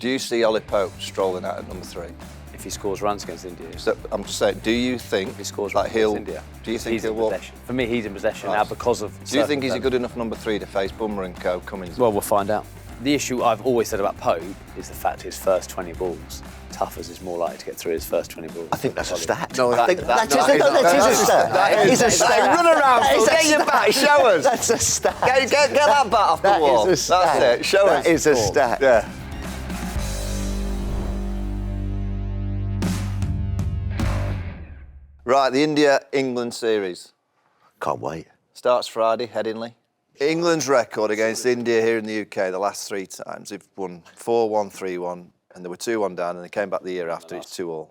Do you see Ollie Pope strolling out at number 3? If he scores runs against India. So I'm just saying, do you think If he scores that runs against India. Do you think he's he'll in walk? possession. For me, he's in possession now because of... Do you think he's a good enough number 3 to face Bumble and Co. Cummins? Well, we'll find out. The issue I've always said about Pope is the fact his first 20 balls, Tuffers is more likely to get through his first 20 balls. I think that's a stat. No, I think that is a stat. That is a stat. Run around, Phil, get your bat, show us. That's a stat. Get that bat off the wall. Is a stat. That's it, show us. That is a stat. Yeah. Right, the India-England series. Can't wait. Starts Friday, Headingley. England's record against India here in the UK the last 3 times, they've won 4-1, 3-1, and they were 2-1 down, and they came back the year after, it's 2-2.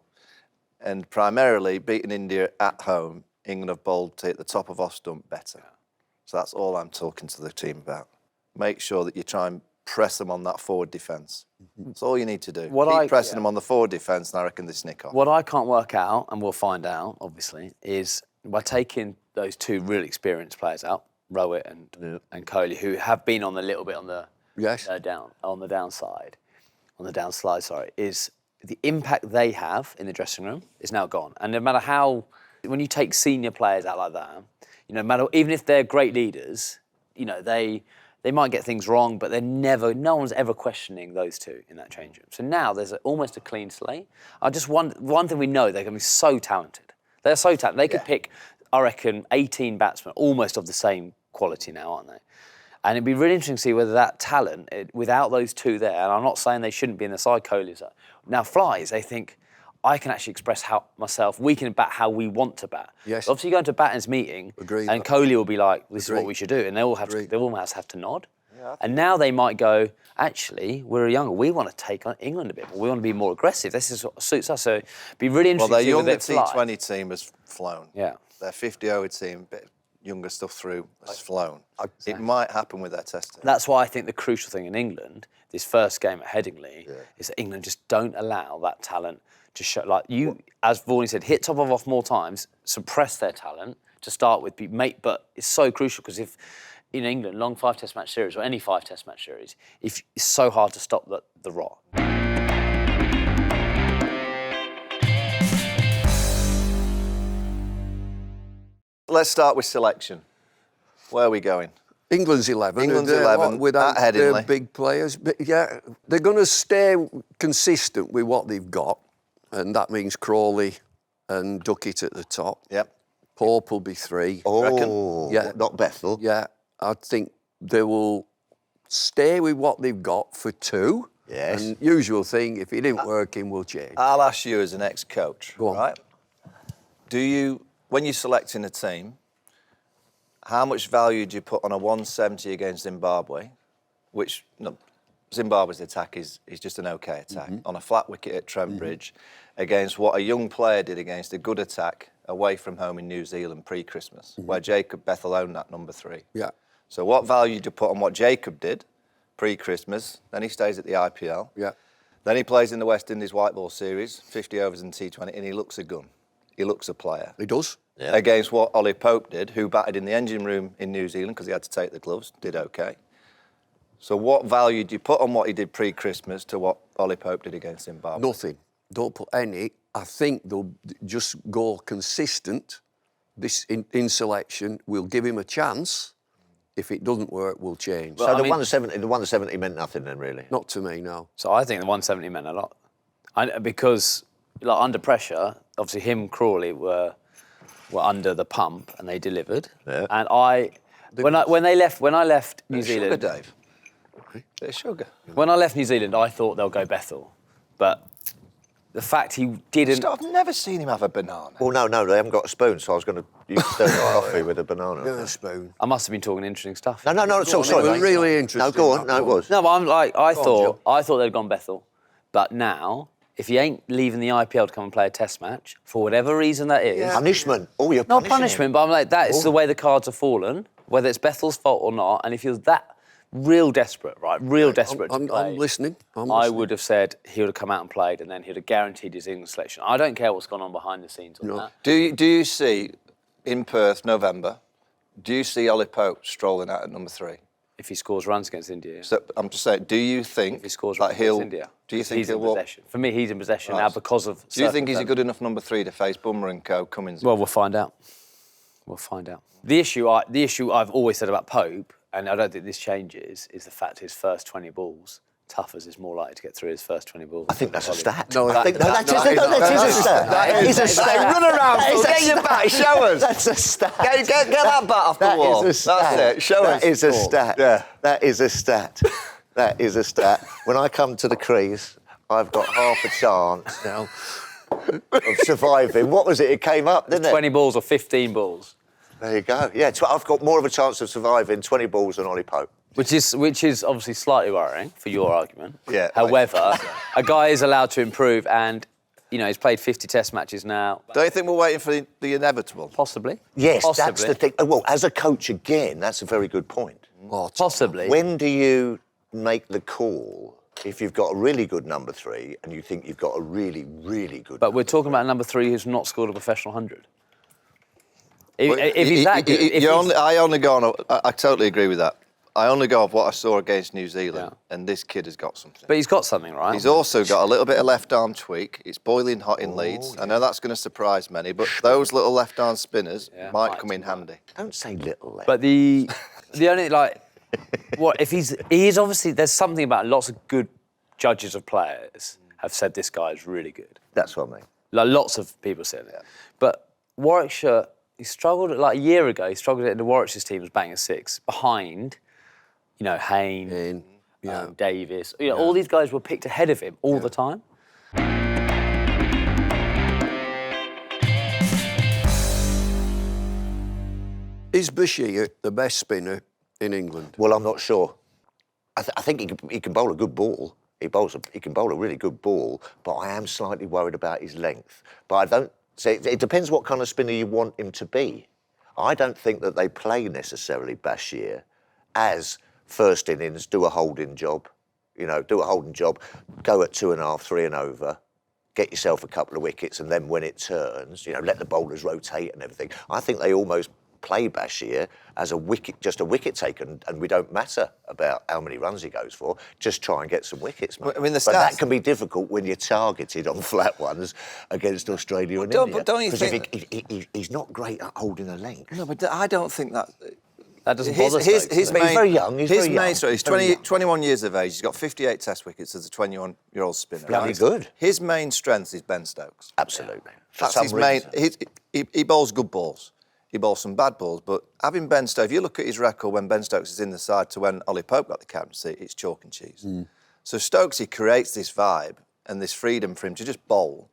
And primarily, beating India at home, England have bowled to hit the top of off stump better. So that's all I'm talking to the team about. Make sure that you try and press them on that forward defence. That's all you need to do. Keep pressing them on the forward defence, and I reckon they snick off. What I can't work out, and we'll find out, obviously, is by taking those 2 really experienced players out, Rohit and Kohli, who have been on a little bit on the downslide, is the impact they have in the dressing room is now gone. And no matter how, when you take senior players out like that, you know, even if they're great leaders, you know, they might get things wrong, but no one's ever questioning those 2 in that change room. So now there's almost a clean slate. One thing we know, they're going to be so talented. They're so talented. They could pick, I reckon, 18 batsmen, almost of the same quality now, aren't they? And it'd be really interesting to see whether that talent, without those 2 there, and I'm not saying they shouldn't be in the side, Kohli's now flies, they think, I can actually express we can bat how we want to bat. Yes. Obviously, you go into batting's meeting, Agreed. and Kohli will be like, this is what we should do, and they almost have to nod. Yeah, and now they might go, actually, we're younger, we want to take on England a bit more, we want to be more aggressive, this is what suits us, so it'd be really interesting to see whether Well, their younger T20 team has flown. Yeah. Their 50-over team, bit younger stuff through, has flown. It might happen with their testing. That's why I think the crucial thing in England, this first game at Headingley, is that England just don't allow that talent to show. Like as Vaughan said, hit top of off more times, suppress their talent to start with, but it's so crucial because if in England, long 5 Test match series or any 5 Test match series, it's so hard to stop the rot. Let's start with selection. Where are we going? England's 11. England's 11 without at their Headingley. big players. But yeah, they're going to stay consistent with what they've got, and that means Crawley and Duckett at the top. Yep. Pope will be 3. Oh, yeah, not Bethell. Yeah, I think they will stay with what they've got for 2. Yes. And usual thing, if it didn't work, we'll change. I'll ask you as an ex-coach, Go on. right? When you're selecting a team, how much value do you put on a 170 against Zimbabwe, which Zimbabwe's attack is just an okay attack, on a flat wicket at Trent Bridge, against what a young player did against a good attack away from home in New Zealand pre-Christmas, where Jacob Bethell owned that number 3. Yeah. So what value do you put on what Jacob did pre-Christmas? Then he stays at the IPL. Yeah. Then he plays in the West Indies White Ball Series, 50 overs in T20, and he looks a gun. He looks a player. He does. Yeah. Against what Ollie Pope did, who batted in the engine room in New Zealand because he had to take the gloves, did okay. So what value do you put on what he did pre-Christmas to what Ollie Pope did against Zimbabwe? Nothing. Don't put any. I think they'll just go consistent. This in selection. We'll give him a chance. If it doesn't work, we'll change. So the 170 meant nothing then, really? Not to me, no. So I think the 170 meant a lot. Because under pressure, obviously him, Crawley were under the pump and they delivered. Yeah. And when I left New Zealand, sugar, Dave. Bit of sugar. When I left New Zealand, I thought they'll go Bethell, but the fact he didn't. I've never seen him have a banana. Well, no, they haven't got a spoon, so I was going to use the coffee with a banana. Get a spoon. I must have been talking interesting stuff. No, so sorry. It was really interesting. No, go on. No, it was. No, but I'm like, I thought they'd gone Bethell, but now, if he ain't leaving the IPL to come and play a Test match, for whatever reason that is... Yeah. Punishment. Oh, you're Not punishment, but I'm like, that is the way the cards have fallen, whether it's Bethell's fault or not, and if you're that real desperate, right, to play... I'm listening. I would have said he would have come out and played, and then he'd have guaranteed his England selection. I don't care what's gone on behind the scenes on that. Do you see, in Perth, November, do you see Ollie Pope strolling out at number 3? if he scores runs against India. So I'm just saying, do you think If he scores that runs against he'll? India. Do you think he's he'll in walk? possession? For me, he's in possession Right. now because of. Do you think he's a circumstances. good enough number 3 to face Bummer and Co. Cummins? Well, we'll find out. We'll find out. The issue I've always said about Pope, and I don't think this changes, is the fact his first 20 balls, Tuffers is more likely to get through his first 20 balls. I think that's a stat. No, I think that is a stat. That is a stat. Run around, Phil. Get your bat. Show us. That's a stat. Get that bat off the That wall. is a stat. That's it. Show us. That is a stat. Yeah. That is a stat. That is a stat. When I come to the crease, I've got half a chance now of surviving. What was it? It came up, didn't it? 20 balls or 15 balls. There you go. Yeah, I've got more of a chance of surviving 20 balls than Ollie Pope. Which is obviously slightly worrying for your argument. Yeah. However, a guy is allowed to improve, and he's played 50 Test matches now. Don't you think we're waiting for the inevitable? Possibly. Yes, Possibly. that's the thing. Well, as a coach, again, that's a very good point. Possibly. When do you make the call if you've got a really good number 3 and you think you've got a really, really good But we're talking about number 3 who's not scored a professional 100. Well, If he's that good, I only go on. I totally agree with that. I only go off what I saw against New Zealand, and this kid has got something. but he's got something, right? He's also got a little bit of left arm tweak. It's boiling hot in Leeds. I know that's going to surprise many, but those little left arm spinners might come in handy. Don't say little. But the only what if he is obviously there's something about lots of good judges of players have said this guy is really good. That's what I mean. Like lots of people said it. But Warwickshire, he struggled a year ago. He struggled in the Warwickshire's team was batting a 6 behind, Hayne, Davis. All these guys were picked ahead of him all the time. Is Bashir the best spinner in England? Well, I'm not sure. I think he can bowl a good ball. He can bowl a really good ball, but I am slightly worried about his length. But I don't. So it depends what kind of spinner you want him to be. I don't think that they play necessarily Bashir as first innings, do a holding job, go at 2.5, 3 and over, get yourself a couple of wickets, and then when it turns, let the bowlers rotate and everything. I think they almost play Bashir as just a wicket taker, and we don't matter about how many runs he goes for. Just try and get some wickets, mate. I mean, but that can be difficult when you're targeted on flat ones against Australia and India. But don't you 'Cause think if he's not great at holding a length? No, but I don't think that. That doesn't bother Stokes, does it? But he's very young. He's very young. He's 21 years of age. He's got 58 Test wickets as a 21-year-old spinner. Bloody good. His main strength is Ben Stokes. Absolutely. For That's some his main. reason. He bowls good balls. He bowls some bad balls, but having Ben Stokes, if you look at his record when Ben Stokes is in the side to when Ollie Pope got the captaincy, it's chalk and cheese. So Stokes, he creates this vibe and this freedom for him to just bowl.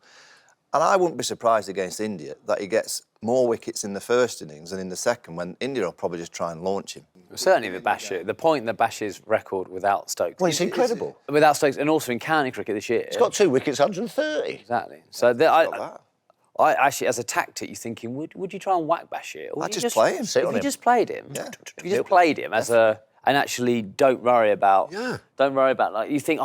And I wouldn't be surprised against India that he gets more wickets in the first innings than in the second, when India will probably just try and launch him. Certainly with Bashir. The point that Bashir's record without Stokes. Well, it's incredible. Without Stokes, and also in county cricket this year. He's got 2 wickets, 130. Exactly. So I actually, as a tactic, you're thinking, would you try and whack Bashir? Or I'd would you just play him. Sit If on you him. just played him, Yeah. if you just played him and actually don't worry about, you think,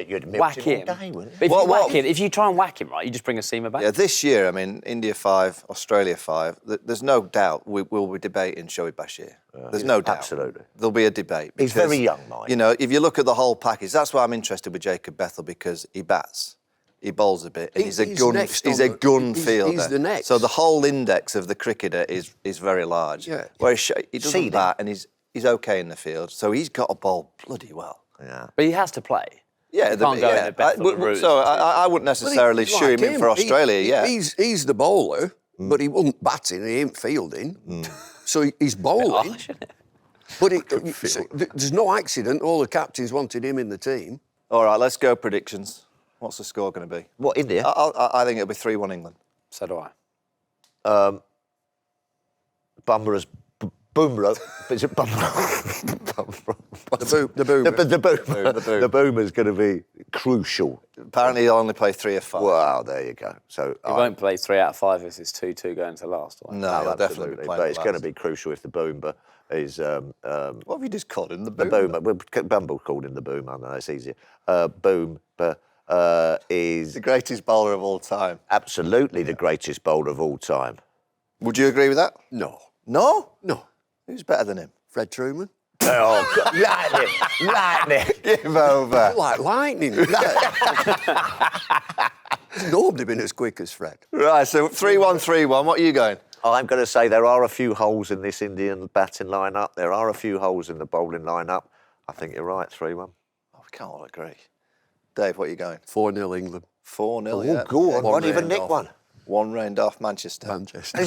You'd milk whack him him. all day, wouldn't you? But if you whack him, if you try and whack him, right, you just bring a seamer back. Yeah, this year, I mean, India 5, Australia 5, there's no doubt we'll be debating Shoaib Bashir. There's no doubt. Absolutely. There'll be a debate. He's because, very young, Mike. If you look at the whole package, that's why I'm interested with Jacob Bethell, because he bats. He bowls a bit, and he's a gun. He's a gun fielder. He's the next. So the whole index of the cricketer is very large. Yeah. Whereas he doesn't bat, and he's okay in the field. So he's got a bowl bloody well. Yeah. But he has to play. Yeah, He can't go in the Bethell route. So I wouldn't necessarily Well, shoe him in for Australia. He- Yeah, He's the bowler, but he wasn't batting, he ain't fielding. So he's bowling. Harsh, isn't it? But there's no accident. All the captains wanted him in the team. All right, let's go predictions. What's the score going to be? What, India? I think it'll be 3-1 England. So do I. Bummer's Boomer. Is it Bummer? The boomer. The boomer's going to be crucial. Apparently, he'll only play 3 or 5. Wow, there you go. So He won't play 3 out of 5 if it's 2-2 going to last. Will he? No, he'll definitely absolutely. be But playing. it's going to be crucial if the boomer is What have you just called him? The the boomer. boomer. Bumble called him the boomer. I know it's easier. Boom is The greatest bowler of all time. absolutely the greatest bowler of all time. Would you agree with that? No. No? No. Who's better than him? Fred Truman. Oh, God. Lightning. Give over. Like lightning. There's nobody been as quick as Fred. Right, so 3-1, 3-1. What are you going? I'm going to say there are a few holes in this Indian batting lineup. There are a few holes in the bowling lineup. I think you're right, 3-1. Oh, we can't all agree. Dave, what are you going? 4-0 England. 4-0, Oh, yeah. go on. One Won't even rained nick off. one. One rained off Manchester. Manchester.